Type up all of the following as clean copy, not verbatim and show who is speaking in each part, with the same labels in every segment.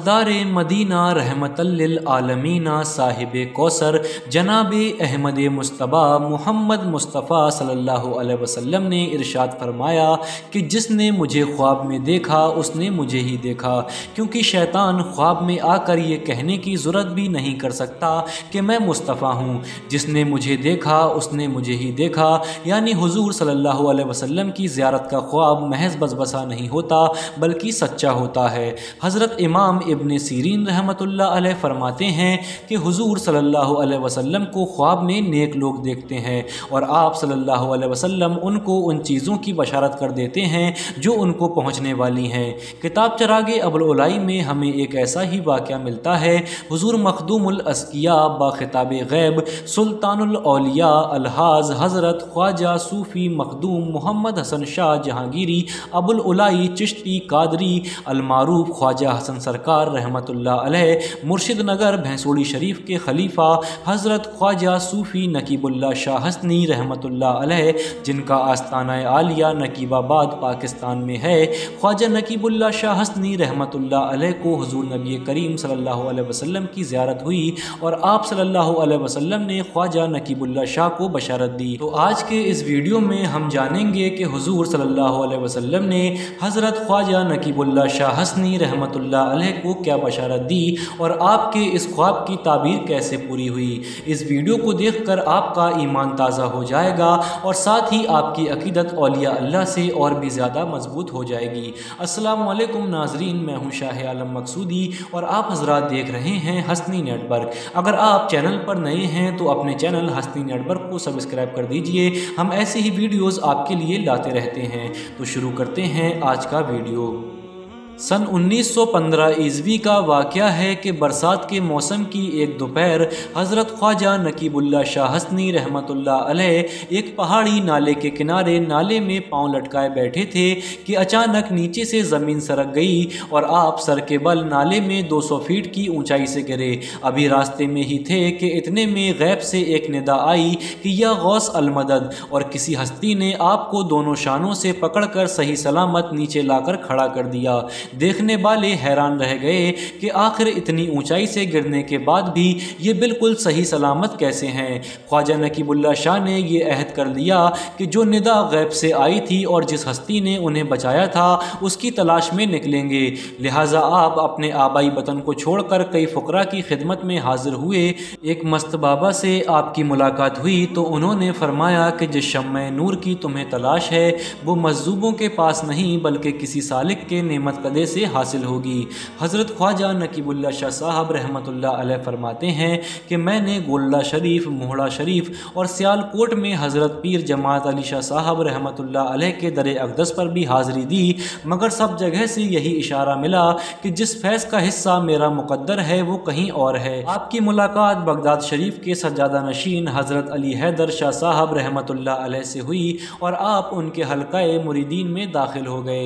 Speaker 1: ताजदार Medina रहमतल लिल आलमीना साहिब कौसर जनाब अहमद मुस्तफ़ा मोहम्मद मुस्तफ़ा सल्लल्लाहु अलैहि वसल्लम ने इरशाद फरमाया कि जिसने मुझे ख्वाब में देखा उसने मुझे ही देखा, क्योंकि शैतान ख्वाब में आकर ये कहने की ज़रूरत भी नहीं कर सकता कि मैं मुस्तफ़ा हूँ। जिसने मुझे देखा उसने मुझे ही देखा, यानी हुजूर सल्लल्लाहु अलैहि वसल्लम की ज़ियारत का ख्वाब महज बसबसा नहीं होता बल्कि सच्चा होता है। हज़रत इमाम इब्न सीरीन रहमतुल्लाह अलैह फरमाते हैं कि हुजूर सल्लल्लाहु अलैहि वसल्लम को ख्वाब में नेक लोग देखते हैं और आप सल्लल्लाहु अलैहि वसल्लम उनको उन चीज़ों की बशारत कर देते हैं जो उनको पहुँचने वाली हैं। किताब चरागे अबुल उलाई में हमें एक ऐसा ही वाक़या मिलता है। हुजूर मखदूमुल अस्किया बाखिताब गैब सुल्तानुल औलिया अलहाज हज़रत ख्वाजा सूफ़ी मखदूम मोहम्मद हसन शाह जहांगीरी अबुल उलाई चिश्ती कादरी अलमारूफ ख्वाजा हसन सरकार रहमतुल्लाह अलैह मुर्शिद नगर भैंसोड़ी शरीफ के खलीफा हज़रत ख्वाजा सूफ़ी नकीबुल्लाह शाह हसनी रहमतुल्लाह अलैह, जिनका आस्ताना आलिया नकीबाबाद पाकिस्तान में है, ख्वाजा नकीबुल्लाह शाह हसनी रहमतुल्लाह अलैह को हुजूर नबी करीम सल्लल्लाहु अलैहि वसल्लम की ज़ियारत हुई और आप सल्लल्लाहु अलैहि वसल्लम ने ख्वाजा नकीबुल्लाह शाह को बशारत दी। तो आज के इस वीडियो में हम जानेंगे कि हुजूर सल्लल्लाहु अलैहि वसल्लम ने हज़रत ख्वाजा नकीबुल्लाह शाह हसनी रहमतुल्लाह अलैह को क्या बशारत दी और आपके इस ख्वाब की ताबीर कैसे पूरी हुई। इस वीडियो को देखकर आपका ईमान ताज़ा हो जाएगा और साथ ही आपकी अकीदत औलिया अल्लाह से और भी ज़्यादा मजबूत हो जाएगी। अस्सलामु अलैकुम नाजरीन, मैं हूँ शाह आलम मकसूदी और आप हजरात देख रहे हैं हसनी नेटवर्क। अगर आप चैनल पर नए हैं तो अपने चैनल हसनी नेटवर्क को सब्सक्राइब कर दीजिए, हम ऐसे ही वीडियोज़ आपके लिए लाते रहते हैं। तो शुरू करते हैं आज का वीडियो। सन 1915 ईस्वी का वाक़या है कि बरसात के मौसम की एक दोपहर हज़रत ख्वाजा नकीबुल्लाह शाह हसनी रहमतुल्लाह अलैह एक पहाड़ी नाले के किनारे नाले में पाँव लटकाए बैठे थे कि अचानक नीचे से ज़मीन सरक गई और आप सर के बल नाले में 200 फीट की ऊंचाई से गिरे। अभी रास्ते में ही थे कि इतने में गैब से एक निदा आई कि या गौस अलमदद, और किसी हस्ती ने आपको दोनों शानों से पकड़कर सही सलामत नीचे लाकर खड़ा कर दिया। देखने वाले हैरान रह गए कि आखिर इतनी ऊंचाई से गिरने के बाद भी ये बिल्कुल सही सलामत कैसे हैं। ख्वाजा नकीबुल्लाह शाह ने ये अहद कर लिया कि जो निदा गैब से आई थी और जिस हस्ती ने उन्हें बचाया था उसकी तलाश में निकलेंगे। लिहाजा आप अपने आबाई वतन को छोड़कर कई फ़ुकरा की खिदमत में हाजिर हुए। एक मस्त बाबा से आपकी मुलाकात हुई तो उन्होंने फरमाया कि जिस शम्मे नूर की तुम्हें तलाश है वो मजदूबों के पास नहीं बल्कि किसी सालिक के नेमत से हासिल होगी। हज़रत ख्वाजा नकीबुल्लाह शाह साहब रहमतुल्लाह अलैह फरमाते हैं कि मैंने गोल्ला शरीफ, मोहड़ा शरीफ और सियालकोट में हज़रत पीर जमात अली शाह साहब रहमतुल्लाह अलैह के दरे अक़दस पर भी हाज़िरी दी, मगर सब जगह से यही इशारा मिला कि जिस फैज़ का हिस्सा मेरा मुक़द्दर है वो कहीं और है। आपकी मुलाकात बगदाद शरीफ के सज्जादा नशीन हज़रत अली हैदर शाह साहब रहमतुल्लाह अलैह से हुई और आप उनके हल्क़ाए मुरीदीन में दाखिल हो गए।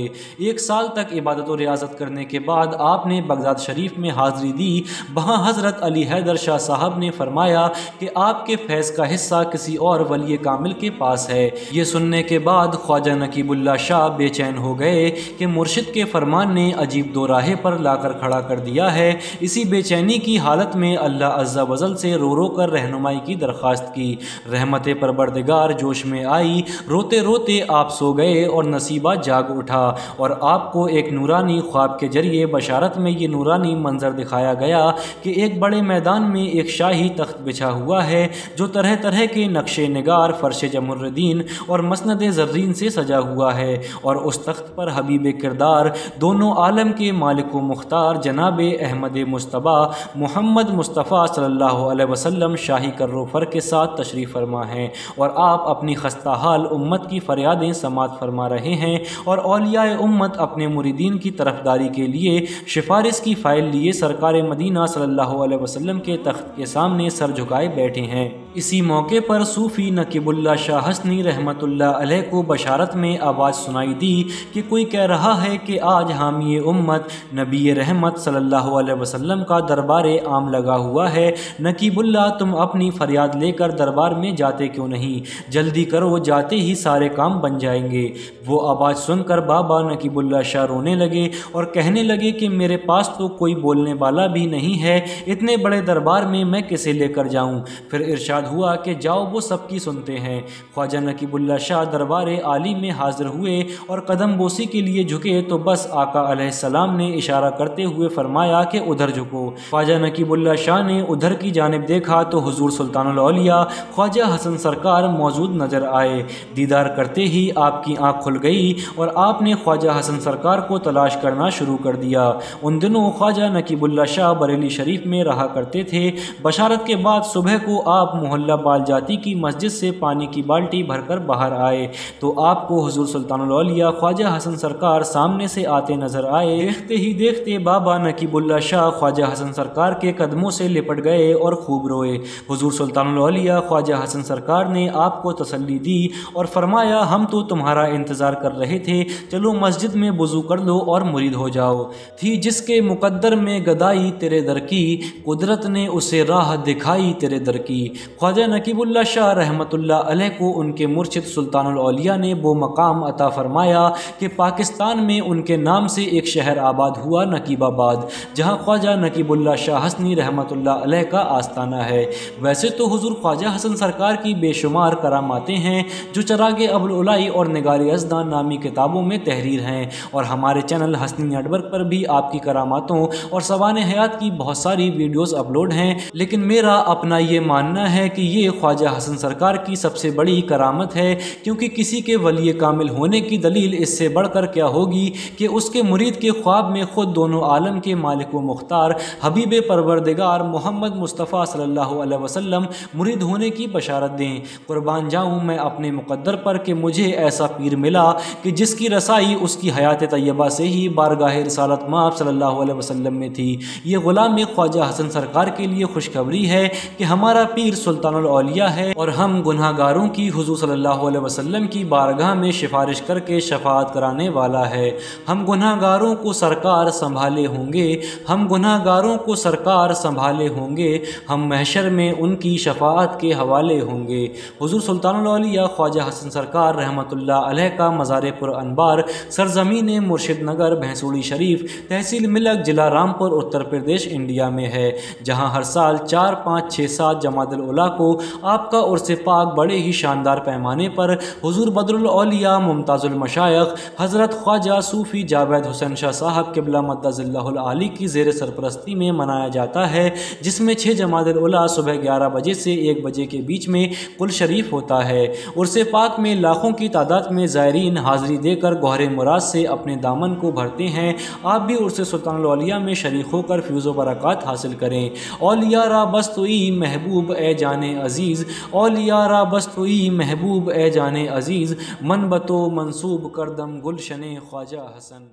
Speaker 1: एक साल तक इबादत रियाजत करने के बाद आपने बगदाद शरीफ में हाज़िरी दी। वहाँ हज़रत अली हैदर शाह साहब ने फरमाया कि आपके फैज़ का हिस्सा किसी और वली कामिल के पास है। ये सुनने के बाद ख्वाजा नकीबुल्लाह शाह बेचैन हो गए कि मुर्शिद के फरमान ने अजीब दो राहे पर लाकर खड़ा कर दिया है। इसी बेचैनी की हालत में अल्लाह अज़्ज़ा वजल से रो रो कर रहनुमाई की दरख्वास्त की। रहमत परवरदिगार जोश में आई, रोते रोते आप सो गए और नसीबा जाग उठा और आपको एक नूरानी ख्वाब के जरिए बशारत में ये नूरानी मंजर दिखाया गया कि एक बड़े मैदान में एक शाही तख्त बिछा हुआ है जो तरह तरह के नक्शे निगार फर्श जमुर्रदीन और मसनद ज़र्रीन से सजा हुआ है और उस तख्त पर हबीब किरदार दोनों आलम के मालिक व मुख्तार जनाब अहमद मुस्तफ़ा मोहम्मद मुस्तफ़ा सल्लल्लाहु अलैहि वसल्लम शाही कर्रोफर के साथ तशरीफ़ फरमा हैं और आप अपनी खस्ता हाल उम्मत की फरियादें समात फरमा रहे हैं और औलियाए उम्मत अपने मुरीदीन की तरफदारी के लिए सिफारिश की फ़ाइल लिए सरकार मदीना सल्लल्लाहु अलैहि वसल्लम के तख्त के सामने सर झुकाए बैठे हैं। इसी मौके पर सूफ़ी नकीबुल्लाह शाह हसनी रहमतुल्लाह अलैह को बशारत में आवाज़ सुनाई दी कि कोई कह रहा है कि आज हामी उम्मत नबी रहमत सल्लल्लाहु अलैहि वसल्लम का दरबार आम लगा हुआ है। नकीबुल्लाह, तुम अपनी फरियाद लेकर दरबार में जाते क्यों नहीं? जल्दी करो, जाते ही सारे काम बन जाएंगे। वो आवाज़ सुनकर बाबा नकीबुल्लाह शाह रोने लगे और कहने लगे कि मेरे पास तो कोई बोलने वाला भी नहीं है, इतने बड़े दरबार में मैं किसे लेकर जाऊं? फिर इरशाद हुआ कि जाओ, वो सबकी सुनते हैं। ख्वाजा नकीबुल्लाह शाह दरबार आली में हाजिर हुए और कदम बोसी के लिए झुके तो बस आका अलैहिस्सलाम ने इशारा करते हुए फरमाया कि उधर झुको। ख्वाजा नकीबुल्लाह शाह ने उधर की जानिब देखा तो हुजूर सुल्तानुल औलिया ख्वाजा हसन सरकार मौजूद नजर आए। दीदार करते ही आपकी आँख खुल गई और आपने ख्वाजा हसन सरकार को तलाश करना शुरू कर दिया। उन दिनों ख्वाजा नकीबुल्लाह शाह बरेली शरीफ में रहा करते थे। बशारत के बाद सुबह को आप मोहल्ला बालजाती की मस्जिद से पानी की बाल्टी भरकर बाहर आए तो आपको हुजूर सुल्तानुल औलिया ख्वाजा हसन सरकार सामने से आते नजर आए। देखते ही देखते बाबा नकीबुल्लाह शाह ख्वाजा हसन सरकार के कदमों से लिपट गए और खूब रोए। हुजूर सुल्तानुल औलिया ख्वाजा हसन सरकार ने आपको तसल्ली दी और फरमाया, हम तो तुम्हारा इंतज़ार कर रहे थे, चलो मस्जिद में वुज़ू कर लो और मुरीद हो जाओ। थी जिसके मुकद्दर में गदाई तेरे दर की, कुदरत ने उसे राह दिखाई तेरे दर की। ख्वाजा नकीबुल्लाह शाह रहमतुल्लाह अलैह को उनके मुर्शिद सुल्तानुल औलिया ने वो मकाम अता फरमाया कि पाकिस्तान में उनके नाम से एक शहर आबाद हुआ, नकीबाबाद, जहाँ ख्वाजा नकीबुल्लाह शाह हसनी रहमतुल्लाह अलैह का आस्ताना है। वैसे तो हुजूर ख्वाजा हसन सरकार की बेशुमार करामातें हैं जो चरागे अबुल उलाई और निगारे अज़दां नामी किताबों में तहरीर हैं और हमारे चैनल हसनी नेटवर्क पर भी आपकी करामातों और सवाने हयात की बहुत सारी वीडियोज़ अपलोड हैं। लेकिन मेरा अपना ये मानना है कि ये ख्वाजा हसन सरकार की सबसे बड़ी करामत है, क्योंकि किसी के वली कामिल होने की दलील इससे बढ़कर क्या होगी कि उसके मुरीद के ख्वाब में खुद दोनों आलम के मालिक व मुख्तार हबीब परवरदिगार मोहम्मद मुस्तफ़ा सल्लल्लाहु अलैहि वसल्लम मुरीद होने की बशारत दें। कुर्बान जाऊँ मैं अपने मुक़द्दर पर कि मुझे ऐसा पीर मिला कि जिसकी रसाई उसकी हयात तैयबा से ही बारगाह रिसालत माब सल्लल्लाहु अलैहि वसल्लम में थी। ये ग़ुलाम ख्वाजा हसन सरकार के लिए खुशखबरी है कि हमारा पीर सुल्तानुल औलिया है और हम गुनाहगारों की हुजूर सल्लल्लाहु अलैहि वसल्लम की बारगाह में सिफारिश करके शफाअत कराने वाला है। हम गुनाहगारों को सरकार संभाले होंगे, हम गुनाहगारों को सरकार संभाले होंगे, हम महशर में उनकी शफाअत के हवाले होंगे। हुजूर सुल्तानुल औलिया ख्वाजा हसन सरकार रहमतुल्लाह अलैह का मज़ार पुर अनबार सरजमीन मुर्शिद नगर भैंसुड़ी शरीफ तहसील मिलक जिला रामपुर उत्तर प्रदेश इंडिया में है, जहाँ हर साल 4, 5, 6, 7 जमादुल उला को आपका उर्स पाक बड़े ही शानदार पैमाने पर हुजूर बदरुल औलिया मुमताजुल मशाइख हज़रत ख्वाजा सूफ़ी जावेद हुसैन शाह साहब क़िबला मद्दज़िल्लाहुल आली की ज़ेर सरपरस्ती में मनाया जाता है, जिसमें 6 जमादुल उला सुबह 11 बजे से 1 बजे के बीच में कुल शरीफ होता है। उर्स पाक में लाखों की तादाद में ज़ायरीन हाज़िरी देकर गौहर मुराद से अपने दामन को भरते हैं। आप भी उर्स सुल्तानुल औलिया में शरीक होकर फ़ैज़ व बरक़ात हासिल करें। औलिया रा बस्तोई महबूब ए जाने अज़ीज़, औलिया रा बस्तोई महबूब ए जाने अज़ीज़, मन बतो मंसूब करदम गुलशने ख्वाजा हसन।